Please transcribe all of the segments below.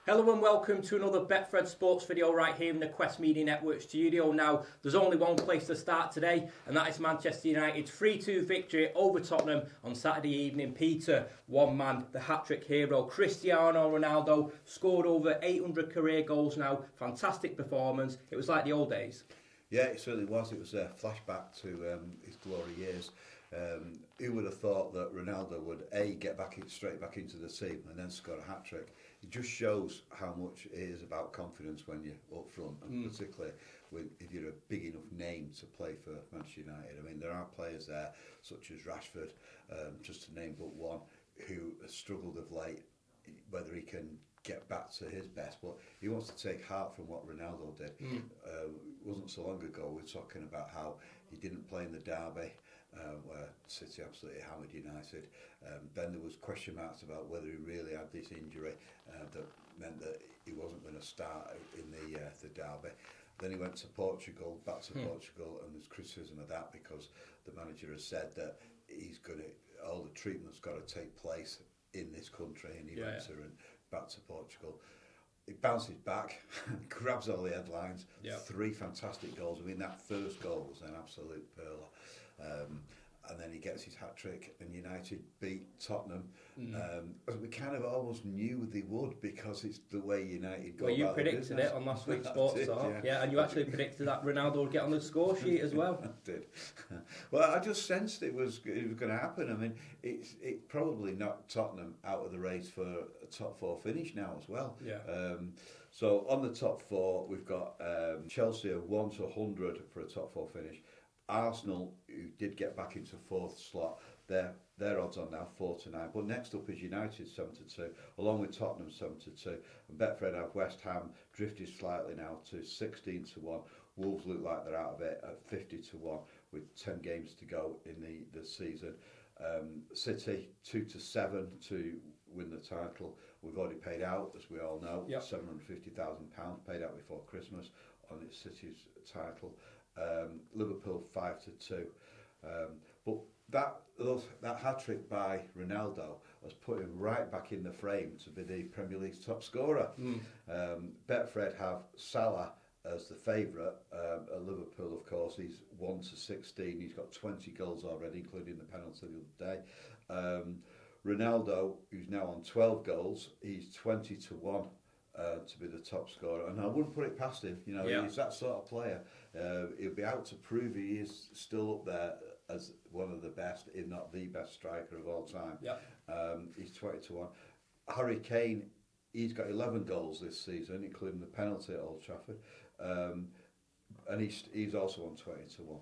Hello and welcome to another Betfred Sports video right here in the Quest Media Network studio. Now, there's only one place to start today, and that is Manchester United's 3-2 victory over Tottenham on Saturday evening. Peter, one man, the hat-trick hero, Cristiano Ronaldo, scored over 800 career goals now. Fantastic performance. It was like the old days. Yeah, it certainly was. It was a flashback to his glory years. Who would have thought that Ronaldo would get straight back into the team and then score a hat-trick? It just shows how much it is about confidence when you're up front, and particularly if you're a big enough name to play for Manchester United. I mean, there are players there, such as Rashford, just to name but one, who has struggled of late, whether he can get back to his best, but he wants to take heart from what Ronaldo did. It wasn't so long ago we were talking about how he didn't play in the derby, where City absolutely hammered United. Then there was question marks about whether he really had this injury that meant that he wasn't going to start in the derby. Then he went to Portugal, back to Portugal, and there's criticism of that because the manager has said that all the treatment's got to take place in this country, and he went back to Portugal. He bounces back, grabs all the headlines. 3 fantastic goals. I mean, that first goal was an absolute pearler. And then he gets his hat-trick, and United beat Tottenham. As we kind of almost knew they would, because it's the way United go. Well, you predicted it on last week's Sports Talk. Yeah, and you actually predicted that Ronaldo would get on the score sheet as well. I did. Well, I just sensed it was going to happen. I mean, it probably knocked Tottenham out of the race for a top 4 finish now as well. So on the top 4, we've got Chelsea 1 to 100 for a top 4 finish. Arsenal, who did get back into 4th slot, their odds on now 4 to 9. But next up is United 7 to 2, along with Tottenham 7 to 2. And Betfred have West Ham drifted slightly now to 16 to 1. Wolves look like they're out of it at 50 to 1 with 10 games to go in the season. City 2 to 7 to win the title. We've already paid out, as we all know, £750,000 paid out before Christmas on its City's title. Liverpool 5 to 2. But that hat-trick by Ronaldo has put him right back in the frame to be the Premier League's top scorer. Betfred have Salah as the favourite. At Liverpool, of course, he's 1 to 16. He's got 20 goals already, including the penalty the other day. Ronaldo, who's now on 12 goals, he's 20 to 1. To be the top scorer, and I wouldn't put it past him. He's that sort of player. He'll be out to prove he is still up there as one of the best, if not the best striker of all time. He's 20 to 1. Harry Kane, he's got 11 goals this season, including the penalty at Old Trafford, and he's also on 20 to 1.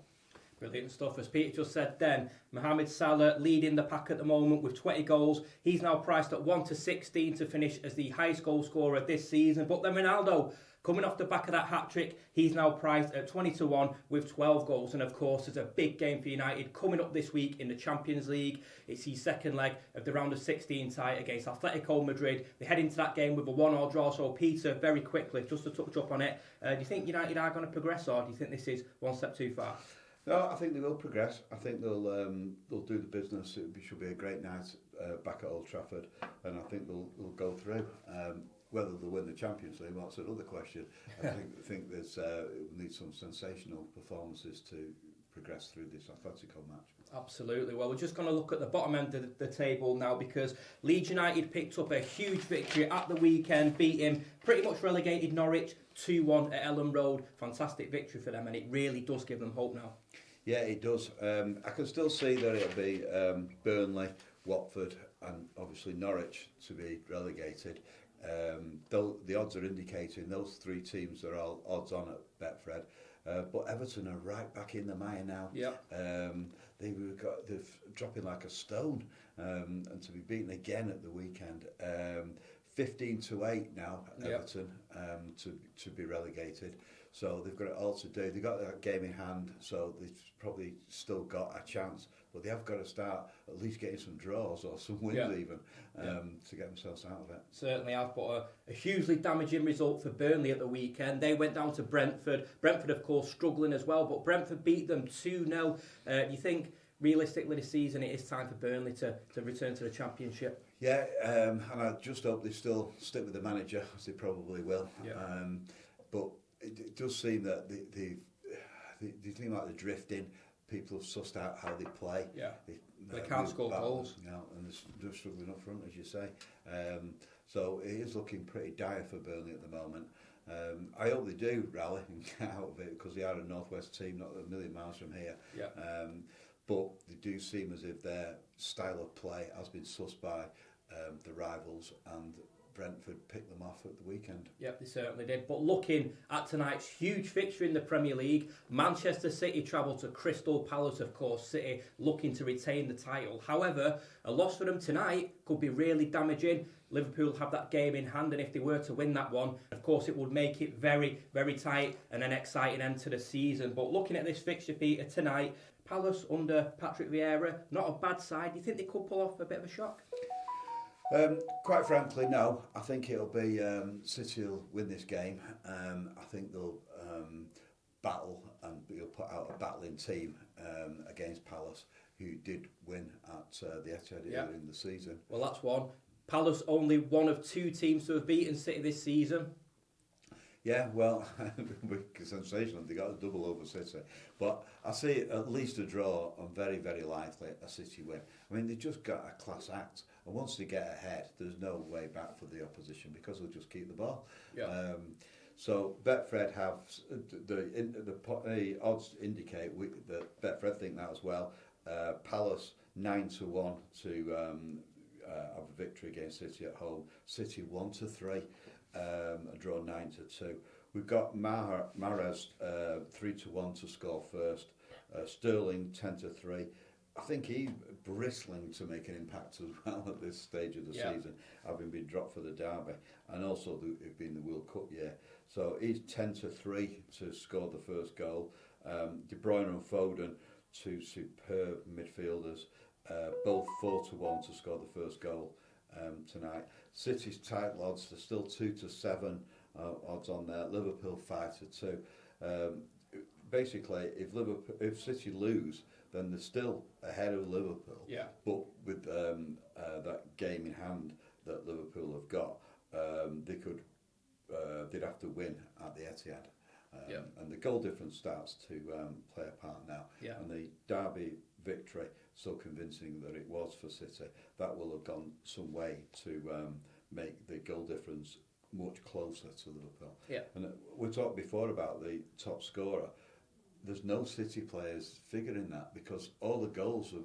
Brilliant stuff. As Peter just said then, Mohamed Salah leading the pack at the moment with 20 goals. He's now priced at 1 to 16 to finish as the highest goal scorer this season. But then Ronaldo, coming off the back of that hat-trick, he's now priced at 20 to 1 with 12 goals. And of course, there's a big game for United coming up this week in the Champions League. It's his second leg of the round of 16 tie against Atletico Madrid. They head into that game with a 1-1 draw. So Peter, very quickly, just to touch up on it, do you think United are going to progress, or do you think this is one step too far? No, I think they will progress. I think they'll do the business. It should be a great night back at Old Trafford, and I think they'll go through. Whether they'll win the Champions League, that's another question. I think there's we need some sensational performances to progress through this Atletico match. Absolutely. Well, we're just going to look at the bottom end of the table now, because Leeds United picked up a huge victory at the weekend, beating pretty much relegated Norwich 2-1 at Ellen Road. Fantastic victory for them, and it really does give them hope now. Yeah, it does. I can still see that it'll be Burnley, Watford and obviously Norwich to be relegated. Though the odds are indicating those 3 teams are all odds on at Betfred. But Everton are right back in the mire now. They're dropping like a stone, and to be beaten again at the weekend. 15 to 8 now, Everton, to be relegated. So they've got it all to do. They've got that game in hand, so they've probably still got a chance. But they have got to start at least getting some draws or some wins even to get themselves out of it. Certainly have, but a hugely damaging result for Burnley at the weekend. They went down to Brentford. Brentford, of course, struggling as well, but Brentford beat them 2-0. Do you think, realistically, this season it is time for Burnley to return to the Championship? Yeah, and I just hope they still stick with the manager, as they probably will. Yeah. But it does seem that they seem like they're drifting. People have sussed out how they play. Yeah. They can't score goals. You know, and they're struggling up front, as you say. So it is looking pretty dire for Burnley at the moment. I hope they do rally and get out of it, because they are a Northwest team, not a million miles from here. Yeah. But they do seem as if their style of play has been sussed by the rivals, and Brentford picked them off at the weekend. Yep, they certainly did. But looking at tonight's huge fixture in the Premier League, Manchester City travel to Crystal Palace, of course. City looking to retain the title. However, a loss for them tonight could be really damaging. Liverpool have that game in hand, and if they were to win that one, of course, it would make it very, very tight and an exciting end to the season. But looking at this fixture, Peter, tonight, Palace under Patrick Vieira, not a bad side. Do you think they could pull off a bit of a shock? Quite frankly, no. I think it'll be City will win this game. I think they'll battle, and you'll put out a battling team against Palace, who did win at the Etihad earlier in the season. Well, that's one. Palace only one of two teams to have beaten City this season. Yeah, well, sensational. They got a double over City. But I see at least a draw, and very, very likely a City win. I mean, they've just got a class act. And once they get ahead, there's no way back for the opposition, because they'll just keep the ball. Yeah. So Betfred have the odds indicate that Betfred think that as well. Palace 9-1 to have a victory against City at home. City 1-3, a draw 9-2. We've got Mahrez 3-1 to score first. Sterling 10-3. I think he's bristling to make an impact as well at this stage of the season, having been dropped for the derby, and also it being the World Cup year. So he's 10-3 to score the first goal. De Bruyne and Foden, two superb midfielders, both 4-1 to score the first goal tonight. City's title odds, they're still 2-7 odds on there. Liverpool 5-2. Basically, if City lose, then they're still ahead of Liverpool. Yeah. But with that game in hand that Liverpool have got, they'd have to win at the Etihad. And the goal difference starts to play a part now. Yeah. And the derby victory, so convincing that it was for City, that will have gone some way to make the goal difference much closer to Liverpool. Yeah. And we talked before about the top scorer. There's no City players figuring that, because all the goals are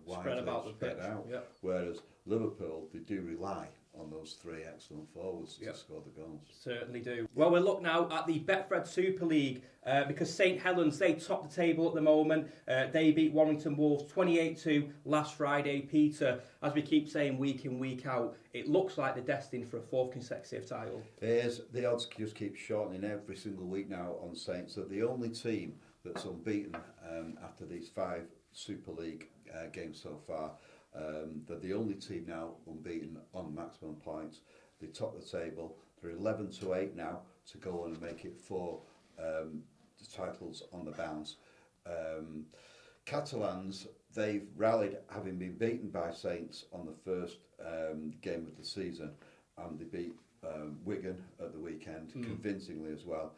widely spread out. Yeah. Whereas Liverpool, they do rely on those three excellent forwards to score the goals. Certainly do. Well, we'll look now at the Betfred Super League, because St Helens, they top the table at the moment. They beat Warrington Wolves 28-2 last Friday. Peter, as we keep saying week in, week out, it looks like they're destined for a fourth consecutive title. It is. The odds just keep shortening every single week now on Saints. So the only team that's unbeaten after these 5 Super League games so far. They're the only team now unbeaten on maximum points. They top the table. They're 11-8 now to go on and make it 4 titles on the bounce. Catalans, they've rallied, having been beaten by Saints on the first game of the season, and they beat Wigan at the weekend convincingly as well.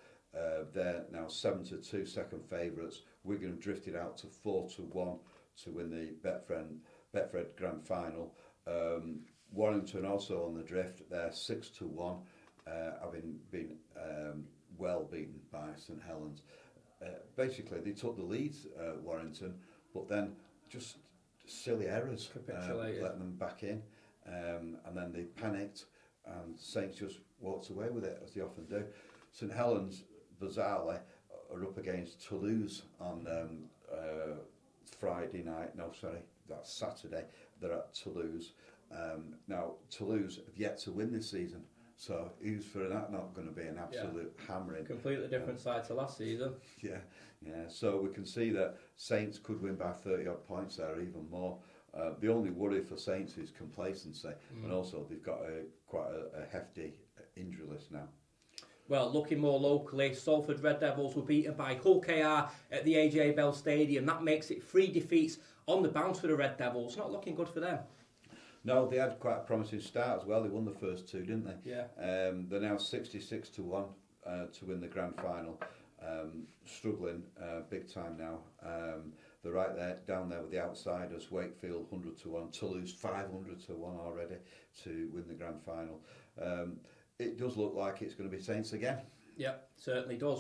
They're now 7-2 second favourites. Wigan have drifted out to 4-1 to win the Betfred Grand Final. Warrington also on the drift. They're 6-1, having been well beaten by St Helens. Basically, they took the lead, Warrington, but then just silly errors let them back in, and then they panicked, and Saints just walked away with it, as they often do. St Helens, bizarrely, are up against Toulouse on Friday night. No, sorry, that's Saturday. They're at Toulouse. Now, Toulouse have yet to win this season, so who's for that not going to be an absolute hammering? Completely different side to last season. Yeah. So we can see that Saints could win by 30 odd points there, even more. The only worry for Saints is complacency, and also they've got quite a hefty injury list now. Well, looking more locally, Salford Red Devils were beaten by Hull KR at the AJ Bell Stadium. That makes it 3 defeats on the bounce for the Red Devils. Not looking good for them. No, they had quite a promising start as well. They won the first two, didn't they? Yeah. They're now 66 to 1 to win the grand final. Struggling big time now. They're right there, down there with the outsiders. Wakefield 100 to 1, Toulouse 500 to 1 already to win the grand final. It does look like it's going to be Saints again. Yeah, certainly does.